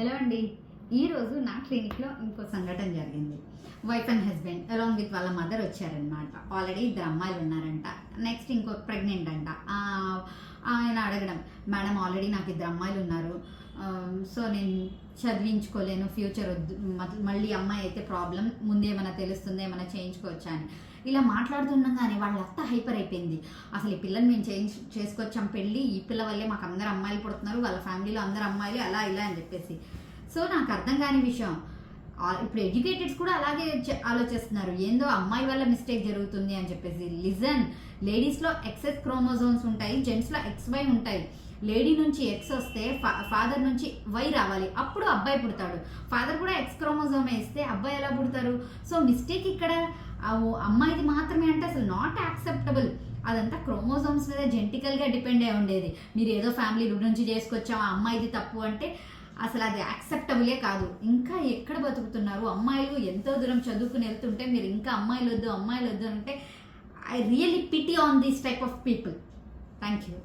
Hello అండి. ఈరోజు నా క్లినిక్లో ఇంకో సంఘటన జరిగింది. Wife and husband along with వాళ్ళ మదర్ వచ్చారనమాట. ఆల్రెడీ 2 అమ్మాయిలు ఉన్నారంట. నెక్స్ట్ ఇంకో ప్రెగ్నెంట్ అంట. ఆయన అడగడం, మేడం ఆల్రెడీ నాకు 2 అమ్మాయిలు ఉన్నారు, సో నేను చదివించుకోలేను, ఫ్యూచర్ వద్దు, మళ్ళీ అమ్మాయి అయితే ప్రాబ్లం, ముందేమైనా తెలుస్తుంది, ఏమైనా చేయించుకోవచ్చా అని ఇలా మాట్లాడుతుండగానే వాళ్ళ అత్త హైపర్ అయిపోయింది. అసలు ఈ పిల్లని మేము చేసుకొచ్చాం పెళ్ళి, ఈ పిల్ల వల్లే మాకు అందరు అమ్మాయిలు పుడుతున్నారు, వాళ్ళ ఫ్యామిలీలో అందరు అమ్మాయిలు అలా ఇలా అని చెప్పేసి. సో నాకు అర్థం కాని విషయం, ఇప్పుడు ఎడ్యుకేటెడ్స్ కూడా అలాగే ఆలోచిస్తున్నారు, ఏందో అమ్మాయి వల్ల మిస్టేక్ జరుగుతుంది అని చెప్పేసి. లిజన్, లేడీస్లో ఎక్సెస్ క్రోమోజోమ్స్ ఉంటాయి, జెంట్స్లో XY ఉంటాయి. లేడీ నుంచి ఎక్స్ వస్తే ఫాదర్ నుంచి వై రావాలి, అప్పుడు అబ్బాయి పుడతాడు. ఫాదర్ కూడా X క్రోమోజోమే ఇస్తే అబ్బాయి ఎలా పుడతారు? సో మిస్టేక్ ఇక్కడ అమ్మాయిది మాత్రమే అంటే అసలు నాట్ యాక్సెప్టబుల్. అదంతా క్రోమోజోమ్స్ మీద జెంటికల్గా డిపెండ్ అయి ఉండేది. మీరు ఏదో ఫ్యామిలీ నుంచి చేసుకొచ్చాం, ఆ అమ్మాయిది తప్పు అంటే అసలు అది యాక్సెప్టబులే కాదు. ఇంకా ఎక్కడ బతుకుతున్నారు అమ్మాయిలు? ఎంతో దూరం చదువుకుని వెళ్తుంటే మీరు ఇంకా అమ్మాయిలు వద్దు అంటే I really pity on this type of people. Thank you.